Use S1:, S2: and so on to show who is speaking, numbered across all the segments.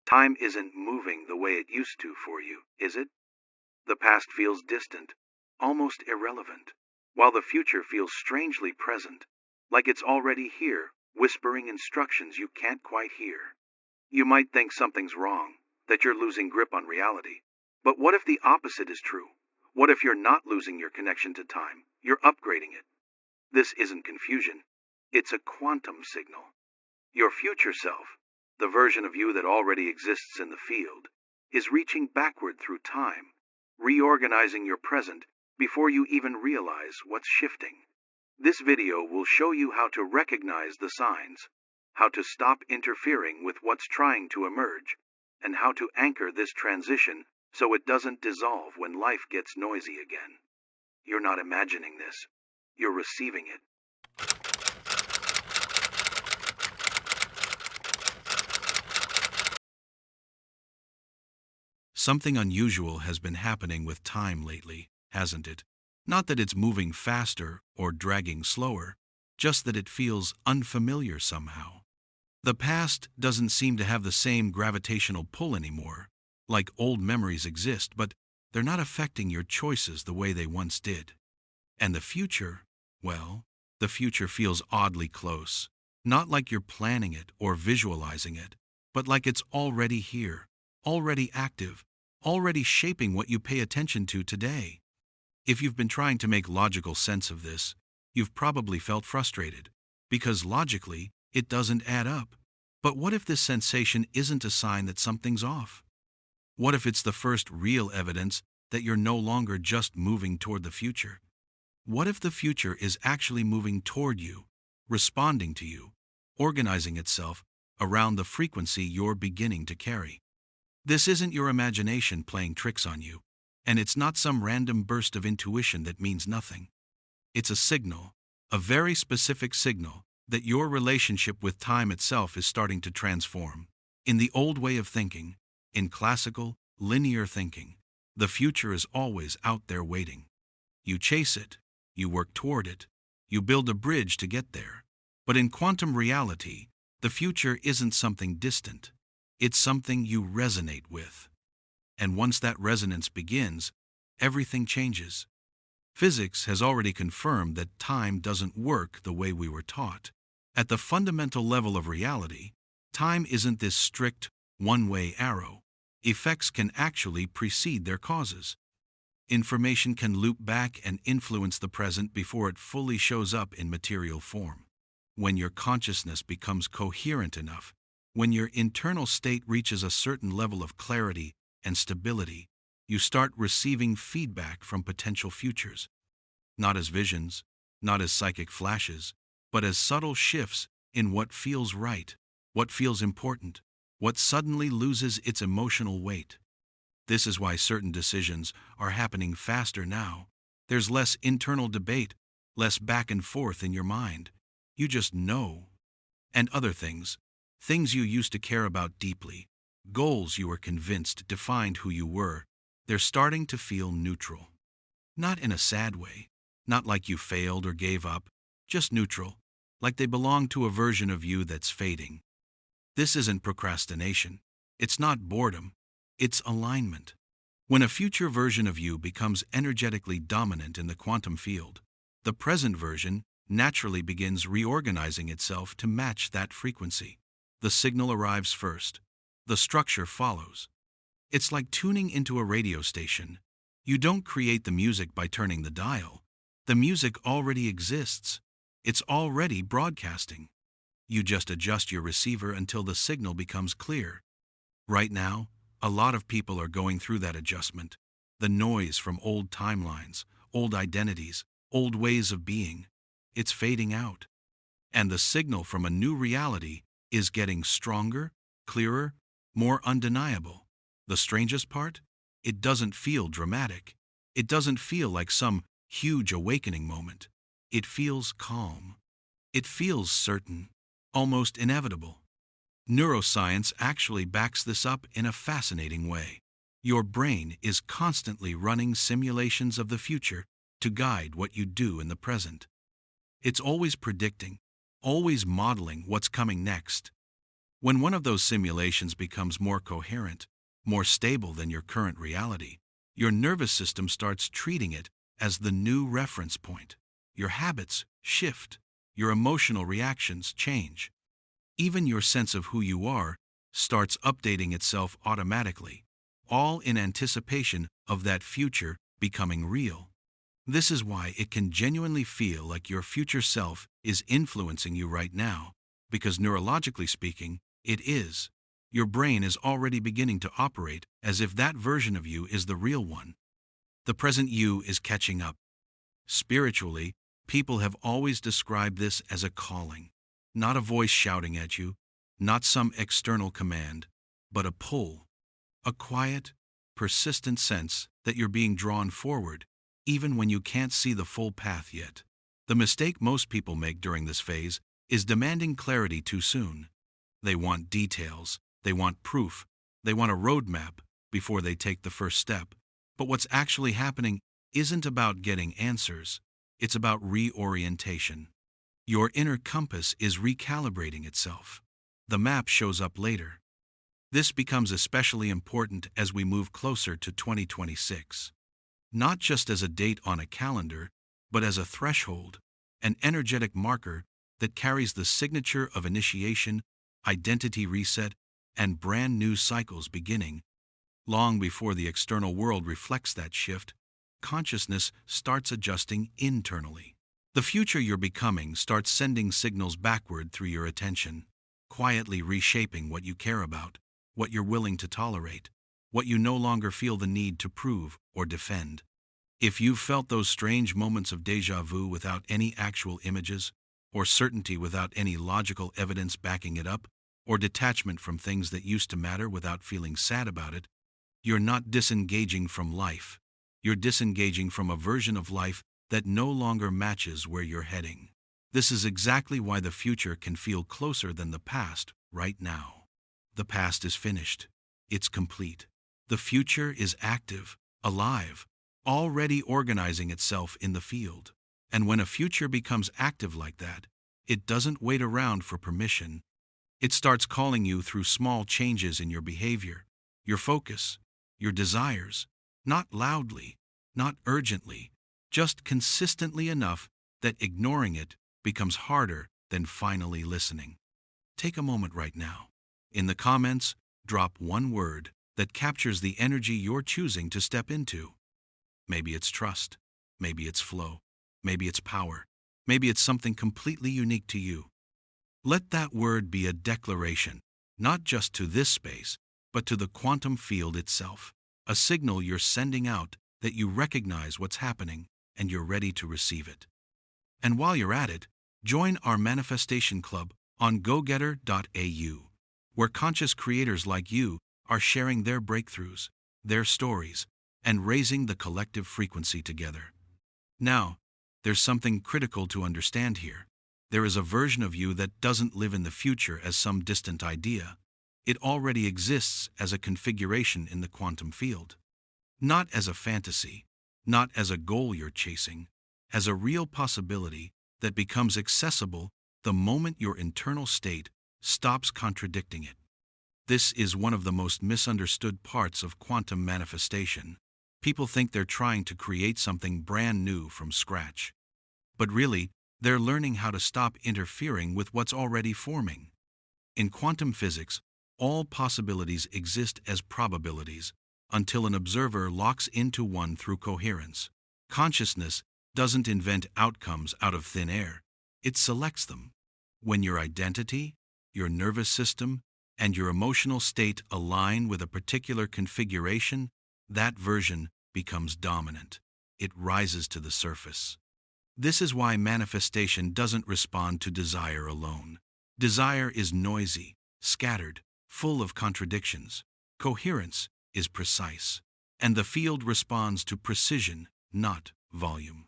S1: Time isn't moving the way it used to for you, is it? The past feels distant, almost irrelevant, while the future feels strangely present, like it's already here, whispering instructions you can't quite hear. You might think something's wrong, that you're losing grip on reality. But what if the opposite is true? What if you're not losing your connection to time? You're upgrading it. This isn't confusion. It's a quantum signal. Your future self, the version of you that already exists in the field, is reaching backward through time, reorganizing your present before you even realize what's shifting. This video will show you how to recognize the signs, how to stop interfering with what's trying to emerge, and how to anchor this transition so it doesn't dissolve when life gets noisy again. You're not imagining this. You're receiving it.
S2: Something unusual has been happening with time lately, hasn't it? Not that it's moving faster or dragging slower, just that it feels unfamiliar somehow. The past doesn't seem to have the same gravitational pull anymore, like old memories exist, but they're not affecting your choices the way they once did. And the future, well, the future feels oddly close, not like you're planning it or visualizing it, but like it's already here, already active, already shaping what you pay attention to today. If you've been trying to make logical sense of this, you've probably felt frustrated, because logically, it doesn't add up. But what if this sensation isn't a sign that something's off? What if it's the first real evidence that you're no longer just moving toward the future? What if the future is actually moving toward you, responding to you, organizing itself around the frequency you're beginning to carry? This isn't your imagination playing tricks on you, and it's not some random burst of intuition that means nothing. It's a signal, a very specific signal, that your relationship with time itself is starting to transform. In the old way of thinking, in classical, linear thinking, the future is always out there waiting. You chase it, you work toward it, you build a bridge to get there. But in quantum reality, the future isn't something distant. It's something you resonate with. And once that resonance begins, everything changes. Physics has already confirmed that time doesn't work the way we were taught. At the fundamental level of reality, time isn't this strict, one-way arrow. Effects can actually precede their causes. Information can loop back and influence the present before it fully shows up in material form. When your consciousness becomes coherent enough, when your internal state reaches a certain level of clarity and stability, you start receiving feedback from potential futures. Not as visions, not as psychic flashes, but as subtle shifts in what feels right, what feels important, what suddenly loses its emotional weight. This is why certain decisions are happening faster now. There's less internal debate, less back and forth in your mind. You just know. And other things you used to care about deeply, goals you were convinced defined who you were, they're starting to feel neutral. Not in a sad way, not like you failed or gave up, just neutral, like they belong to a version of you that's fading. This isn't procrastination. It's not boredom. It's alignment. When a future version of you becomes energetically dominant in the quantum field, the present version naturally begins reorganizing itself to match that frequency. The signal arrives first. The structure follows. It's like tuning into a radio station. You don't create the music by turning the dial. The music already exists. It's already broadcasting. You just adjust your receiver until the signal becomes clear. Right now, a lot of people are going through that adjustment. The noise from old timelines, old identities, old ways of being, it's fading out. And the signal from a new reality is getting stronger, clearer, more undeniable. The strangest part? It doesn't feel dramatic. It doesn't feel like some huge awakening moment. It feels calm. It feels certain, almost inevitable. Neuroscience actually backs this up in a fascinating way. Your brain is constantly running simulations of the future to guide what you do in the present. It's always predicting, always modeling what's coming next. When one of those simulations becomes more coherent, more stable than your current reality, your nervous system starts treating it as the new reference point. Your habits shift, your emotional reactions change. Even your sense of who you are starts updating itself automatically, all in anticipation of that future becoming real. This is why it can genuinely feel like your future self is influencing you right now, because neurologically speaking, it is. Your brain is already beginning to operate as if that version of you is the real one. The present you is catching up. Spiritually, people have always described this as a calling. Not a voice shouting at you, not some external command, but a pull. A quiet, persistent sense that you're being drawn forward, even when you can't see the full path yet. The mistake most people make during this phase is demanding clarity too soon. They want details, they want proof, they want a roadmap before they take the first step. But what's actually happening isn't about getting answers, it's about reorientation. Your inner compass is recalibrating itself. The map shows up later. This becomes especially important as we move closer to 2026. Not just as a date on a calendar, but as a threshold, an energetic marker that carries the signature of initiation, identity reset, and brand new cycles beginning. Long before the external world reflects that shift, consciousness starts adjusting internally. The future you're becoming starts sending signals backward through your attention, quietly reshaping what you care about, what you're willing to tolerate, what you no longer feel the need to prove or defend. If you've felt those strange moments of déjà vu without any actual images, or certainty without any logical evidence backing it up, or detachment from things that used to matter without feeling sad about it, you're not disengaging from life. You're disengaging from a version of life that no longer matches where you're heading. This is exactly why the future can feel closer than the past right now. The past is finished. It's complete. The future is active, alive, already organizing itself in the field. And when a future becomes active like that, it doesn't wait around for permission. It starts calling you through small changes in your behavior, your focus, your desires, not loudly, not urgently, just consistently enough that ignoring it becomes harder than finally listening. Take a moment right now. In the comments, drop one word that captures the energy you're choosing to step into. Maybe it's trust, maybe it's flow, maybe it's power, maybe it's something completely unique to you. Let that word be a declaration, not just to this space, but to the quantum field itself, a signal you're sending out that you recognize what's happening and you're ready to receive it. And while you're at it, join our manifestation club on gogetter.au, where conscious creators like you are sharing their breakthroughs, their stories, and raising the collective frequency together. Now, there's something critical to understand here. There is a version of you that doesn't live in the future as some distant idea. It already exists as a configuration in the quantum field. Not as a fantasy, not as a goal you're chasing, as a real possibility that becomes accessible the moment your internal state stops contradicting it. This is one of the most misunderstood parts of quantum manifestation. People think they're trying to create something brand new from scratch. But really, they're learning how to stop interfering with what's already forming. In quantum physics, all possibilities exist as probabilities until an observer locks into one through coherence. Consciousness doesn't invent outcomes out of thin air, it selects them. When your identity, your nervous system, and your emotional state align with a particular configuration, that version becomes dominant. It rises to the surface. This is why manifestation doesn't respond to desire alone. Desire is noisy, scattered, full of contradictions. Coherence is precise, and the field responds to precision, not volume.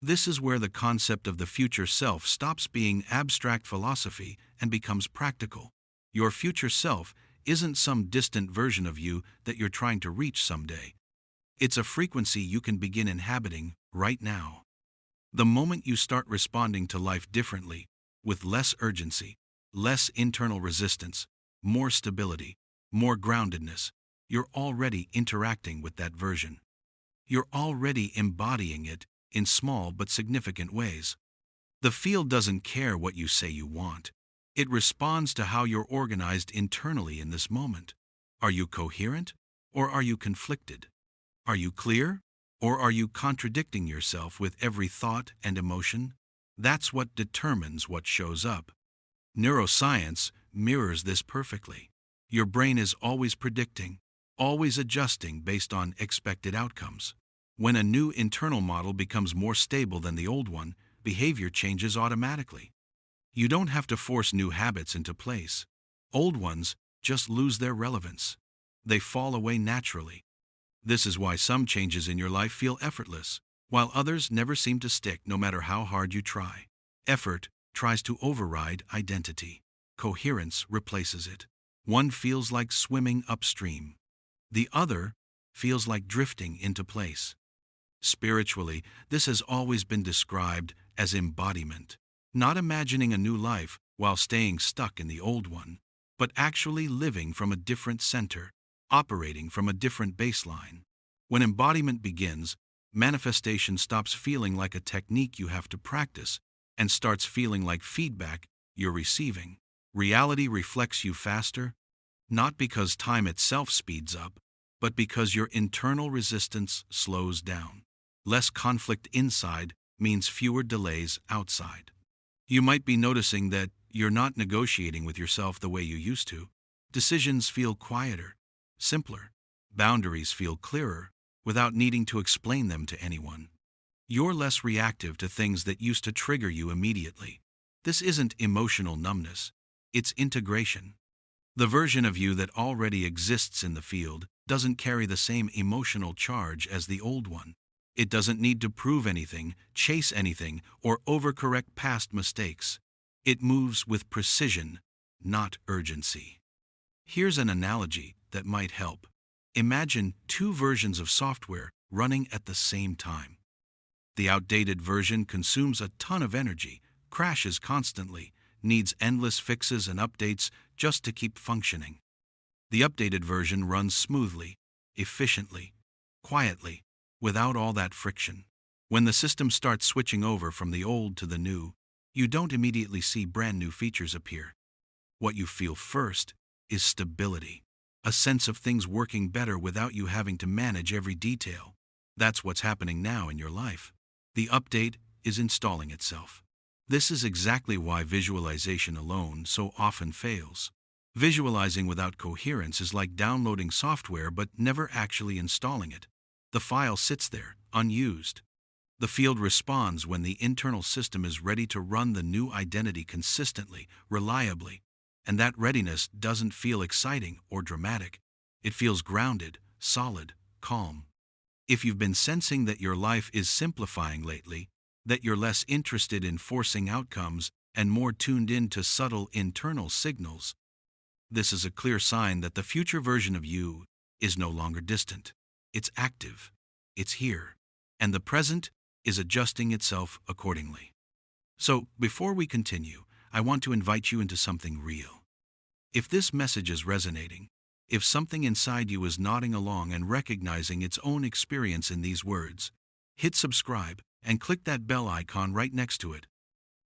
S2: This is where the concept of the future self stops being abstract philosophy and becomes practical. Your future self isn't some distant version of you that you're trying to reach someday. It's a frequency you can begin inhabiting right now. The moment you start responding to life differently, with less urgency, less internal resistance, more stability, more groundedness. You're already interacting with that version. You're already embodying it in small but significant ways. The field doesn't care what you say you want. It responds to how you're organized internally in this moment. Are you coherent, or are you conflicted? Are you clear, or are you contradicting yourself with every thought and emotion? That's what determines what shows up. Neuroscience mirrors this perfectly. Your brain is always predicting, always adjusting based on expected outcomes. When a new internal model becomes more stable than the old one, behavior changes automatically. You don't have to force new habits into place. Old ones just lose their relevance. They fall away naturally. This is why some changes in your life feel effortless, while others never seem to stick no matter how hard you try. Effort tries to override identity. Coherence replaces it. One feels like swimming upstream. The other feels like drifting into place. Spiritually, this has always been described as embodiment. Not imagining a new life while staying stuck in the old one, but actually living from a different center, operating from a different baseline. When embodiment begins, manifestation stops feeling like a technique you have to practice and starts feeling like feedback you're receiving. Reality reflects you faster, not because time itself speeds up, but because your internal resistance slows down. Less conflict inside means fewer delays outside. You might be noticing that you're not negotiating with yourself the way you used to. Decisions feel quieter, simpler. Boundaries feel clearer without needing to explain them to anyone. You're less reactive to things that used to trigger you immediately. This isn't emotional numbness, it's integration. The version of you that already exists in the field doesn't carry the same emotional charge as the old one. It doesn't need to prove anything, chase anything, or overcorrect past mistakes. It moves with precision, not urgency. Here's an analogy that might help. Imagine two versions of software running at the same time. The outdated version consumes a ton of energy, crashes constantly, needs endless fixes and updates just to keep functioning. The updated version runs smoothly, efficiently, quietly, without all that friction. When the system starts switching over from the old to the new, you don't immediately see brand new features appear. What you feel first is stability, a sense of things working better without you having to manage every detail. That's what's happening now in your life. The update is installing itself. This is exactly why visualization alone so often fails. Visualizing without coherence is like downloading software but never actually installing it. The file sits there, unused. The field responds when the internal system is ready to run the new identity consistently, reliably, and that readiness doesn't feel exciting or dramatic. It feels grounded, solid, calm. If you've been sensing that your life is simplifying lately, that you're less interested in forcing outcomes and more tuned in to subtle internal signals, this is a clear sign that the future version of you is no longer distant. It's active, it's here, and the present is adjusting itself accordingly. So, before we continue, I want to invite you into something real. If this message is resonating, if something inside you is nodding along and recognizing its own experience in these words, hit subscribe and click that bell icon right next to it.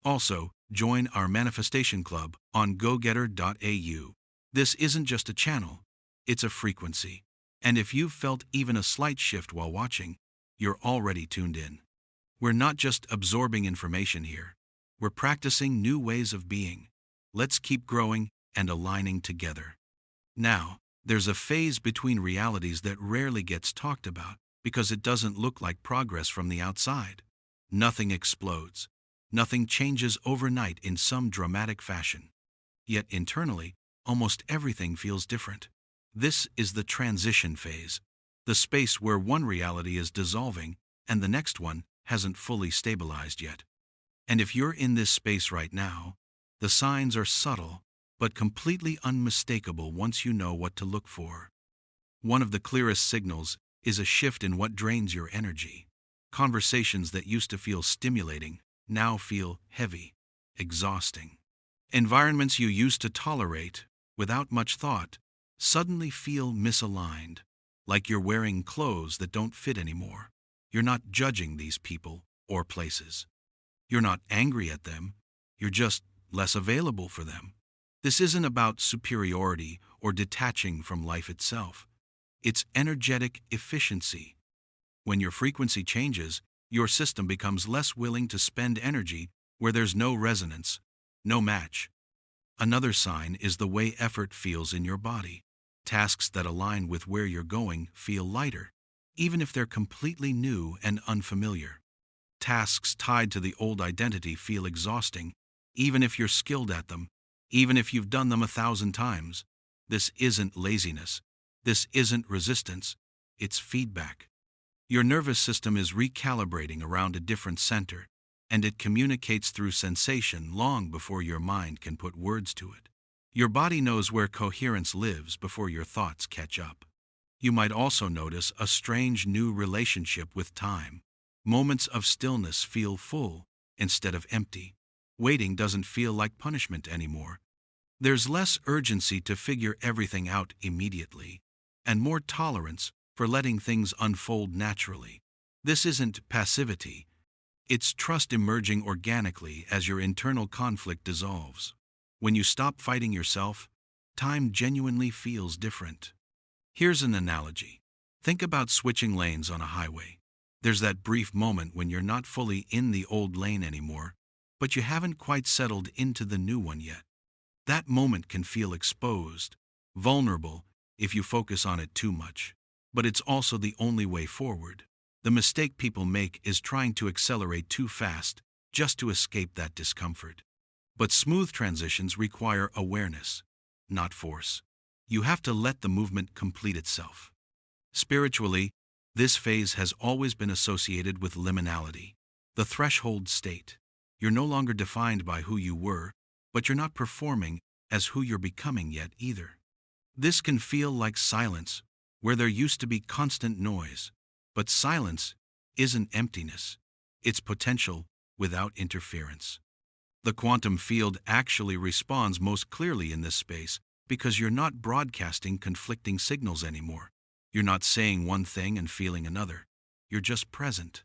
S2: Also, join our Manifestation Club on gogetter.au. This isn't just a channel, it's a frequency. And if you've felt even a slight shift while watching, you're already tuned in. We're not just absorbing information here, we're practicing new ways of being. Let's keep growing and aligning together. Now, there's a phase between realities that rarely gets talked about because it doesn't look like progress from the outside. Nothing explodes. Nothing changes overnight in some dramatic fashion. Yet internally, almost everything feels different. This is the transition phase, the space where one reality is dissolving and the next one hasn't fully stabilized yet. And if you're in this space right now, the signs are subtle, but completely unmistakable once you know what to look for. One of the clearest signals is a shift in what drains your energy. Conversations that used to feel stimulating now feel heavy, exhausting. Environments you used to tolerate without much thought, suddenly feel misaligned, like you're wearing clothes that don't fit anymore. You're not judging these people or places. You're not angry at them. You're just less available for them. This isn't about superiority or detaching from life itself. It's energetic efficiency. When your frequency changes, your system becomes less willing to spend energy where there's no resonance, no match. Another sign is the way effort feels in your body. Tasks that align with where you're going feel lighter, even if they're completely new and unfamiliar. Tasks tied to the old identity feel exhausting, even if you're skilled at them, even if you've done them 1,000 times. This isn't laziness. This isn't resistance. It's feedback. Your nervous system is recalibrating around a different center, and it communicates through sensation long before your mind can put words to it. Your body knows where coherence lives before your thoughts catch up. You might also notice a strange new relationship with time. Moments of stillness feel full instead of empty. Waiting doesn't feel like punishment anymore. There's less urgency to figure everything out immediately, and more tolerance for letting things unfold naturally. This isn't passivity. It's trust emerging organically as your internal conflict dissolves. When you stop fighting yourself, time genuinely feels different. Here's an analogy. Think about switching lanes on a highway. There's that brief moment when you're not fully in the old lane anymore, but you haven't quite settled into the new one yet. That moment can feel exposed, vulnerable, if you focus on it too much. But it's also the only way forward. The mistake people make is trying to accelerate too fast just to escape that discomfort. But smooth transitions require awareness, not force. You have to let the movement complete itself. Spiritually, this phase has always been associated with liminality, the threshold state. You're no longer defined by who you were, but you're not performing as who you're becoming yet either. This can feel like silence, where there used to be constant noise. But silence isn't emptiness. It's potential without interference. The quantum field actually responds most clearly in this space because you're not broadcasting conflicting signals anymore. You're not saying one thing and feeling another. You're just present.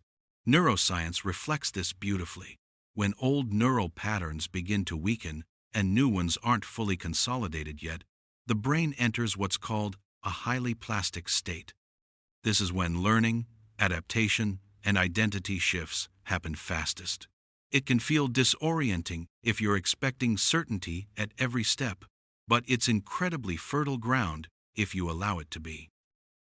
S2: Neuroscience reflects this beautifully. When old neural patterns begin to weaken and new ones aren't fully consolidated yet, the brain enters what's called a highly plastic state. This is when learning, adaptation, and identity shifts happen fastest. It can feel disorienting if you're expecting certainty at every step, but it's incredibly fertile ground if you allow it to be.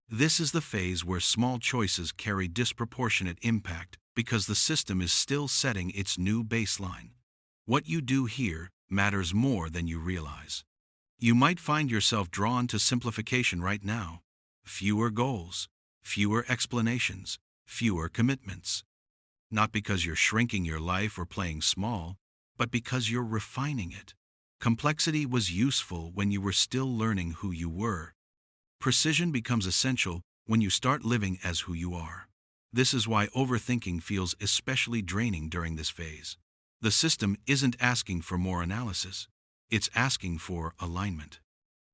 S2: This is the phase where small choices carry disproportionate impact because the system is still setting its new baseline. What you do here matters more than you realize. You might find yourself drawn to simplification right now. Fewer goals, fewer explanations, fewer commitments. Not because you're shrinking your life or playing small, but because you're refining it. Complexity was useful when you were still learning who you were. Precision becomes essential when you start living as who you are. This is why overthinking feels especially draining during this phase. The system isn't asking for more analysis. It's asking for alignment.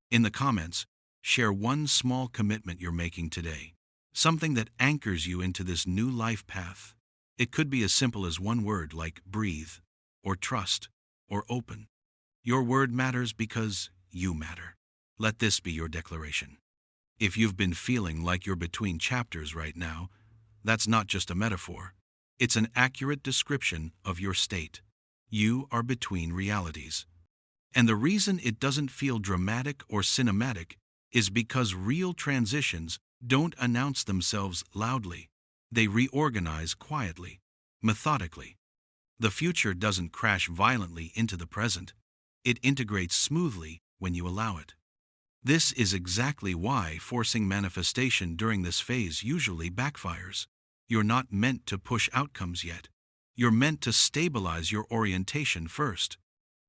S2: In the comments, share one small commitment you're making today. Something that anchors you into this new life path. It could be as simple as one word like breathe, or trust, or open. Your word matters because you matter. Let this be your declaration. If you've been feeling like you're between chapters right now, that's not just a metaphor. It's an accurate description of your state. You are between realities. And the reason it doesn't feel dramatic or cinematic is because real transitions don't announce themselves loudly. They reorganize quietly, methodically. The future doesn't crash violently into the present. It integrates smoothly when you allow it. This is exactly why forcing manifestation during this phase usually backfires. You're not meant to push outcomes yet. You're meant to stabilize your orientation first.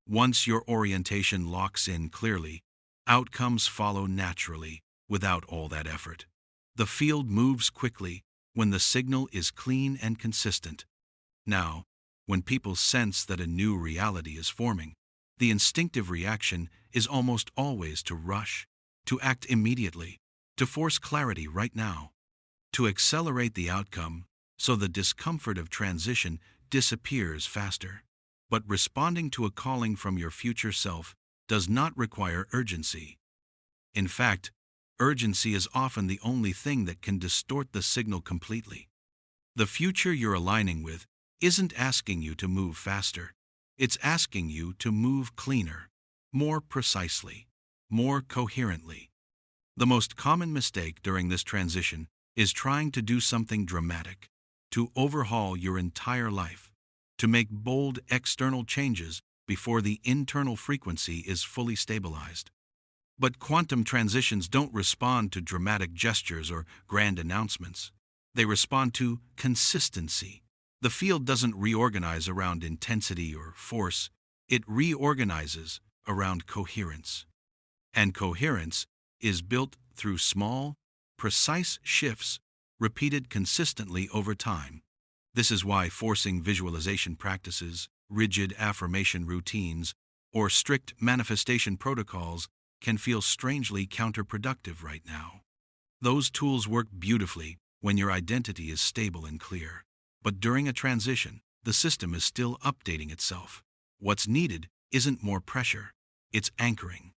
S2: Once your orientation locks in clearly, outcomes follow naturally without all that effort. The field moves quickly when the signal is clean and consistent. Now, when people sense that a new reality is forming, The instinctive reaction is almost always to rush, to act immediately, to force clarity right now, to accelerate the outcome so the discomfort of transition disappears faster. But responding to a calling from your future self does not require urgency. In fact, urgency is often the only thing that can distort the signal completely. The future you're aligning with isn't asking you to move faster. It's asking you to move cleaner, more precisely, more coherently. The most common mistake during this transition is trying to do something dramatic, to overhaul your entire life, to make bold external changes before the internal frequency is fully stabilized. But quantum transitions don't respond to dramatic gestures or grand announcements. They respond to consistency. The field doesn't reorganize around intensity or force, it reorganizes around coherence. And coherence is built through small, precise shifts repeated consistently over time. This is why forcing visualization practices, rigid affirmation routines, or strict manifestation protocols can feel strangely counterproductive right now. Those tools work beautifully when your identity is stable and clear. But during a transition, the system is still updating itself. What's needed isn't more pressure, it's anchoring.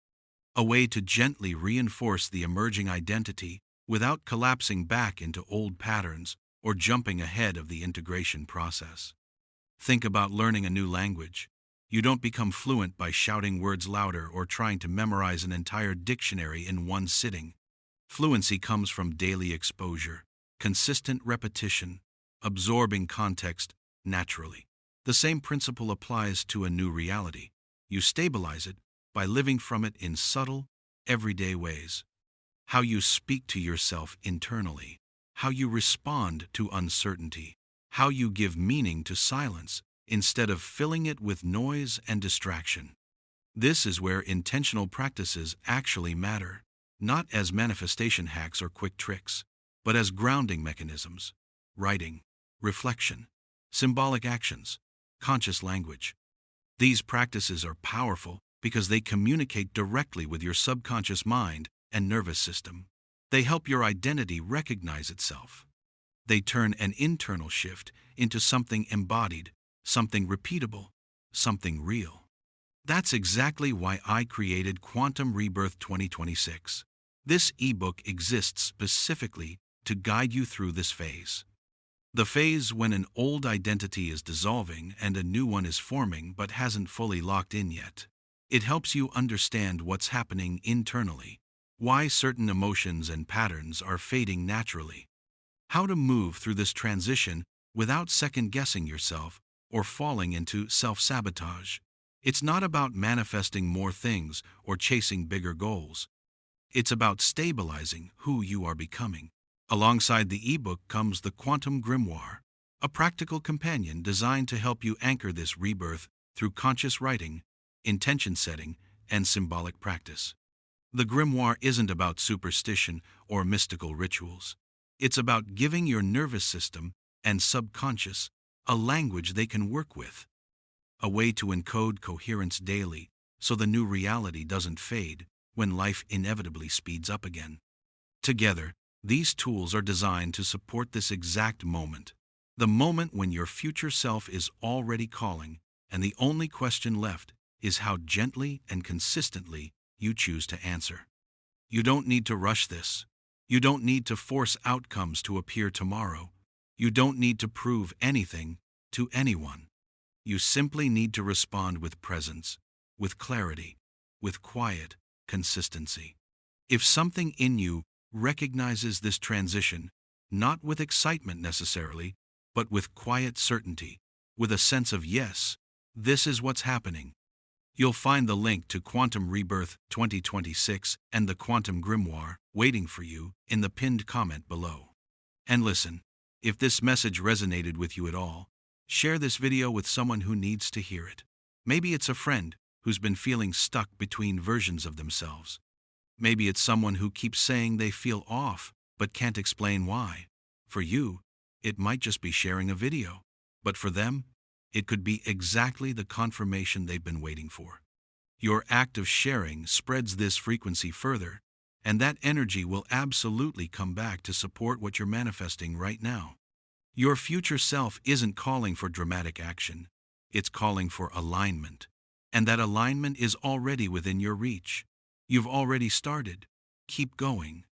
S2: A way to gently reinforce the emerging identity without collapsing back into old patterns or jumping ahead of the integration process. Think about learning a new language. You don't become fluent by shouting words louder or trying to memorize an entire dictionary in one sitting. Fluency comes from daily exposure, consistent repetition, absorbing context naturally. The same principle applies to a new reality. You stabilize it by living from it in subtle, everyday ways. How you speak to yourself internally, how you respond to uncertainty, how you give meaning to silence instead of filling it with noise and distraction. This is where intentional practices actually matter, not as manifestation hacks or quick tricks, but as grounding mechanisms. Writing, reflection, symbolic actions, conscious language. These practices are powerful because they communicate directly with your subconscious mind and nervous system. They help your identity recognize itself. They turn an internal shift into something embodied, something repeatable, something real. That's exactly why I created Quantum Rebirth 2026. This ebook exists specifically to guide you through this phase. The phase when an old identity is dissolving and a new one is forming but hasn't fully locked in yet. It helps you understand what's happening internally, why certain emotions and patterns are fading naturally, how to move through this transition without second-guessing yourself or falling into self-sabotage. It's not about manifesting more things or chasing bigger goals. It's about stabilizing who you are becoming. Alongside the ebook comes the Quantum Grimoire, a practical companion designed to help you anchor this rebirth through conscious writing, intention setting, and symbolic practice. The grimoire isn't about superstition or mystical rituals. It's about giving your nervous system and subconscious a language they can work with, a way to encode coherence daily so the new reality doesn't fade when life inevitably speeds up again. Together, these tools are designed to support this exact moment, the moment when your future self is already calling, and the only question left is how gently and consistently you choose to answer. You don't need to rush this. You don't need to force outcomes to appear tomorrow. You don't need to prove anything to anyone. You simply need to respond with presence, with clarity, with quiet consistency. If something in you recognizes this transition, not with excitement necessarily, but with quiet certainty, with a sense of yes, this is what's happening. You'll find the link to Quantum Rebirth 2026 and the Quantum Grimoire waiting for you in the pinned comment below. And listen, if this message resonated with you at all, share this video with someone who needs to hear it. Maybe it's a friend who's been feeling stuck between versions of themselves. Maybe it's someone who keeps saying they feel off but can't explain why. For you, it might just be sharing a video, but for them, it could be exactly the confirmation they've been waiting for. Your act of sharing spreads this frequency further, and that energy will absolutely come back to support what you're manifesting right now. Your future self isn't calling for dramatic action, it's calling for alignment. And that alignment is already within your reach. You've already started. Keep going.